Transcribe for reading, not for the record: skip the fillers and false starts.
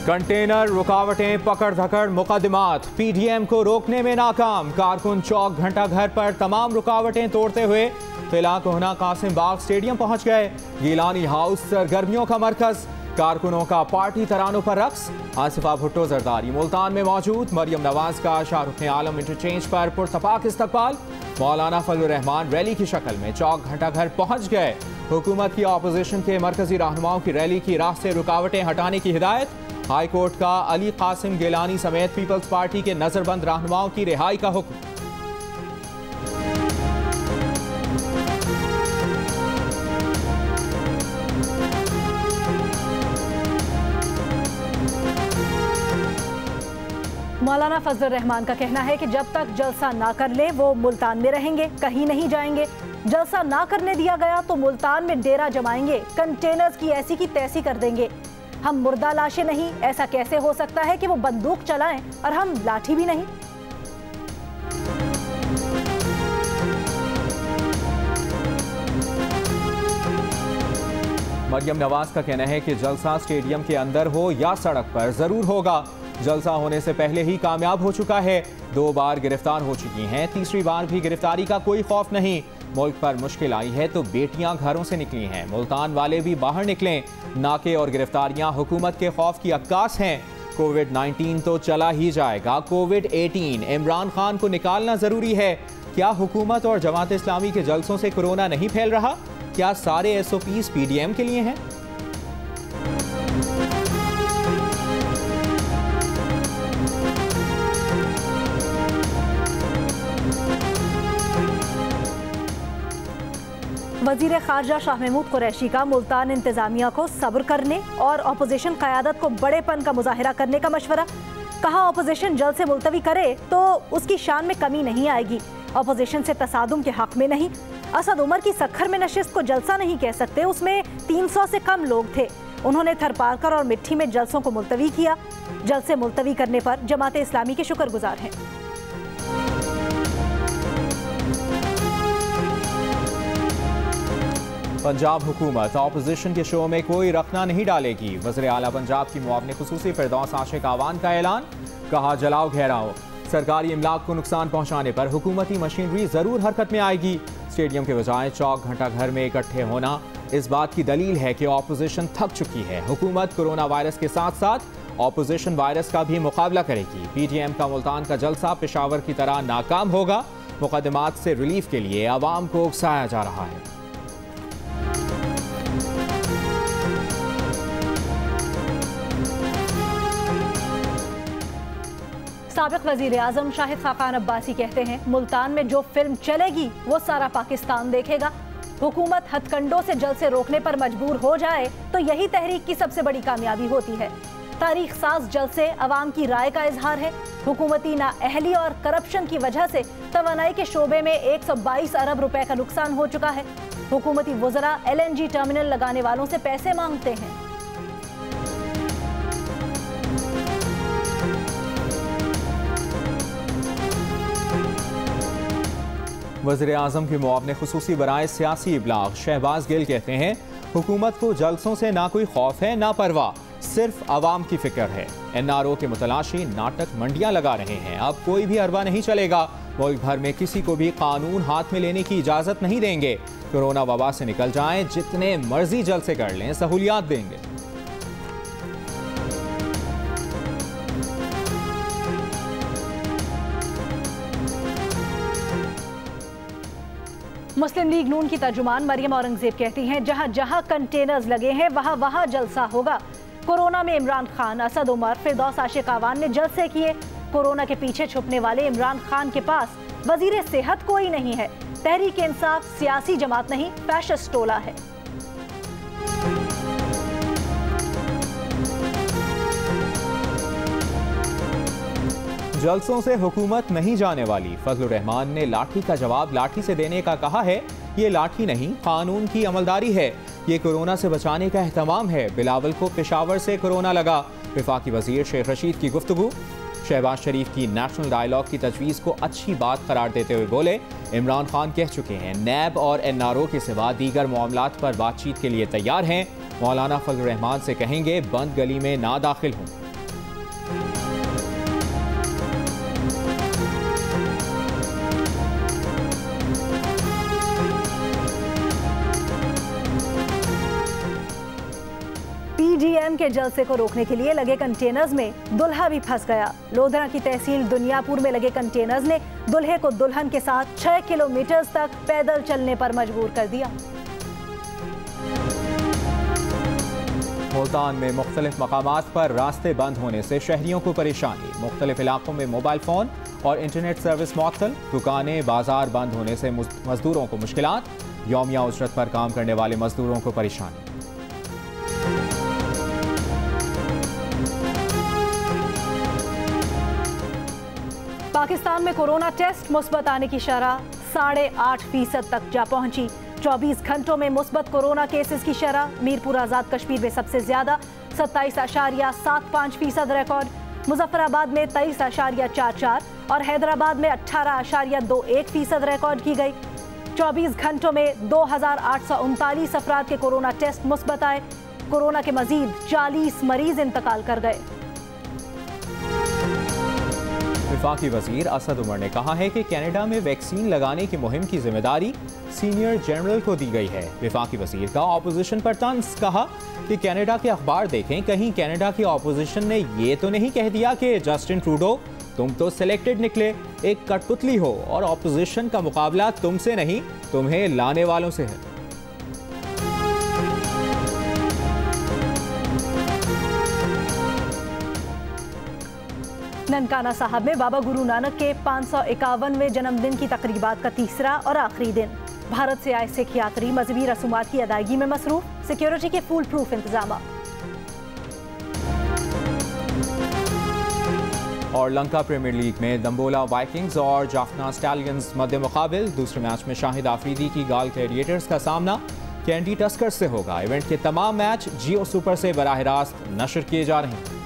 Container रुकावटें पकड़ धकड़ मुकदमात, PDM को रोकने में नाकाम। कारकुन चौक घंटा घर पर तमाम रुकावटें तोड़ते हुए किला कोहना कासिम बाग स्टेडियम पहुंच गए। गिलानी हाउस सरगर्मियों का मरकज, कारकुनों का पार्टी तरानों पर रक्स। आसिफा भुट्टो जरदारी मुल्तान में मौजूद। मरियम नवाज का शाहरुख आलम इंटरचेंज पर पुरतपाक इस्तकबाल। मौलाना फजलुर रहमान रैली की शक्ल में चौक घंटा घर पहुंच गए। हुकूमत की अपोजिशन के मरकजी रहनुमाओं की रैली की राह से रुकावटें हटाने की हिदायत। हाई कोर्ट का अली कासिम गिलानी समेत पीपल्स पार्टी के नजरबंद रहनुमाओं की रिहाई का हुक्म। मौलाना फजलुर रहमान का कहना है कि जब तक जलसा ना कर ले वो मुल्तान में रहेंगे, कहीं नहीं जाएंगे। जलसा ना करने दिया गया तो मुल्तान में डेरा जमाएंगे, कंटेनर्स की ऐसी की तैसी कर देंगे। हम मुर्दा लाशें नहीं, ऐसा कैसे हो सकता है कि वो बंदूक चलाएं और हम लाठी भी नहीं। मरियम नवाज का कहना है कि जलसा स्टेडियम के अंदर हो या सड़क पर जरूर होगा। जलसा होने से पहले ही कामयाब हो चुका है, 2 बार गिरफ्तार हो चुकी हैं, तीसरी बार भी गिरफ्तारी का कोई खौफ नहीं। मुल्क पर मुश्किल आई है तो बेटियां घरों से निकली हैं, मुल्तान वाले भी बाहर निकलें। नाके और गिरफ्तारियां हुकूमत के खौफ की अक्कास हैं। कोविड-19 तो चला ही जाएगा, कोविड-18 इमरान खान को निकालना जरूरी है। क्या हुकूमत और जमात इस्लामी के जलसों से कोरोना नहीं फैल रहा? क्या सारे SOPs PDM के लिए हैं? वजीर खारजा शाह महमूद कुरैशी का मुल्तान इंतजामिया को सब्र करने और अपोजिशन क़यादत को बड़ेपन का मुजाहिरा करने का मशवरा। कहा अपोजिशन जल्द से मुलतवी करे तो उसकी शान में कमी नहीं आएगी। अपोजिशन से तसादुम के हक में नहीं। असद उमर की सखर में नशिस्त को जलसा नहीं कह सकते, उसमें 300 से कम लोग थे। उन्होंने थरपारकर और मिट्टी में जलसों को मुलतवी किया। जल्द से मुलतवी करने पर जमात इस्लामी के शुक्रगुजार हैं। पंजाब हुकूमत अपोजिशन के शो में कोई रखना नहीं डालेगी। वज़ीर आला पंजाब की मुआविन खुसूसी फिरदौस आशिक आवान का ऐलान। कहा जलाओ घेराओ, सरकारी इमलाक को नुकसान पहुंचाने पर हुकूमती मशीनरी जरूर हरकत में आएगी। स्टेडियम के बजाय चौक घंटा घर में इकट्ठे होना इस बात की दलील है कि अपोजिशन थक चुकी है। हुकूमत कोरोना वायरस के साथ साथ अपोजिशन वायरस का भी मुकाबला करेगी। PDM का मुल्तान का जलसा पेशावर की तरह नाकाम होगा। मुकदमात से रिलीफ के लिए आवाम को उकसाया जा रहा है। साबिक वजीर आजम शाहिद खाकान अब्बासी कहते हैं मुल्तान में जो फिल्म चलेगी वो सारा पाकिस्तान देखेगा। हुकूमत हथकंडों से जल्द से रोकने पर मजबूर हो जाए तो यही तहरीक की सबसे बड़ी कामयाबी होती है। तारीख साज जल्द से अवाम की राय का इजहार है। हुकूमती नाअहली और करप्शन की वजह से तवानाई के शोबे में 122 अरब रुपए का नुकसान हो चुका है। हुकूमती वज़रा LNG टर्मिनल लगाने वालों से पैसे मांगते हैं। वज़ीर आज़म के मुआवने खुसूसी बराए सियासी इबलाग शहबाज गिल कहते हैं हुकूमत को जलसों से ना कोई खौफ है ना परवाह, सिर्फ आवाम की फिक्र है। NRO के मुतलाशी नाटक मंडियां लगा रहे हैं, अब कोई भी अरबा नहीं चलेगा। मुल्क भर में किसी को भी कानून हाथ में लेने की इजाज़त नहीं देंगे। कोरोना वबा से निकल जाएं, जितने मर्जी जलसे कर लें, सहूलियात देंगे। मुस्लिम लीग नून की तर्जुमान मरियम औरंगजेब कहती हैं जहां जहां कंटेनर्स लगे हैं वहां वहां जलसा होगा। कोरोना में इमरान खान, असद उमर, फिरदौस आशिक आवान ने जलसे किए। कोरोना के पीछे छुपने वाले इमरान खान के पास वजीर सेहत कोई नहीं है। तहरीक इंसाफ सियासी जमात नहीं, फैशिस्ट टोला है। जलसों से हुकूमत नहीं जाने वाली। फजलुर रहमान ने लाठी का जवाब लाठी से देने का कहा है। ये लाठी नहीं, कानून की अमलदारी है। ये कोरोना से बचाने का एहतमाम है। बिलावल को पेशावर से कोरोना लगा। वफाकी वजीर शेख रशीद की गुफ्तगू। शहबाज शरीफ की नेशनल डायलॉग की तजवीज़ को अच्छी बात करार देते हुए बोले इमरान खान कह चुके हैं नैब और NRO के सिवा दीगर मामलात पर बातचीत के लिए तैयार हैं। मौलाना फजलुर रहमान से कहेंगे बंद गली में ना दाखिल हों। पीडीएम के जलसे को रोकने के लिए लगे कंटेनर्स में दुल्हा भी फंस गया। लोधरा की तहसील दुनियापुर में लगे कंटेनर्स ने दुल्हे को दुल्हन के साथ 6 किलोमीटर तक पैदल चलने पर मजबूर कर दिया। मुल्तान में मुख्तलिफ मकामात पर रास्ते बंद होने से शहरियों को परेशानी। मुख्तलिफ इलाकों में मोबाइल फोन और इंटरनेट सर्विस मुअत्तल। दुकानें बाजार बंद होने से मजदूरों को मुश्किलात। यौमिया उजरत पर काम करने वाले मजदूरों को परेशानी। पाकिस्तान में कोरोना टेस्ट मुस्बत आने की शरह 8.5% तक जा पहुंची। 24 घंटों में मुस्बत कोरोना केसेस की शरह मीरपुर आजाद कश्मीर में सबसे ज्यादा 27.75% रिकॉर्ड। मुजफ्फराबाद में 23.44 और हैदराबाद में 18.21% रिकॉर्ड की गई। 24 घंटों में 2,839 अफराद के कोरोना टेस्ट मुस्बत आए। कोरोना के मजीद 40 मरीज इंतकाल कर गए। वफाकी वजीर असद उमर ने कहा है कि कनाडा में वैक्सीन लगाने की मुहिम की जिम्मेदारी सीनियर जनरल को दी गई है। वफाकी वजीर का ऑपोजिशन पर तंज। कहा कि कनाडा के अखबार देखें, कहीं कनाडा की ऑपोजिशन ने ये तो नहीं कह दिया कि जस्टिन ट्रूडो तुम तो सिलेक्टेड निकले, एक कठपुतली हो और ऑपोजिशन का मुकाबला तुमसे नहीं तुम्हें लाने वालों से है। ननकाना साहब में बाबा गुरु नानक के 551वें जन्मदिन की तकरीबात का तीसरा और आखिरी दिन। भारत से आए सिख यात्री मजहबी रसूमात की अदायगी में मसरूफ। सिक्योरिटी के फुल प्रूफ इंतजाम। और लंका प्रीमियर लीग में दंबोला वाइकिंग्स और जाफना स्टैलियंस मध्य मुकाबिल। दूसरे मैच में शाहिद आफरीदी की गाल ग्लैडिएटर्स का सामना कैंडी टस्कर्स से होगा। इवेंट के तमाम मैच जियो सुपर से बराह रास्त नशर किए जा रहे हैं।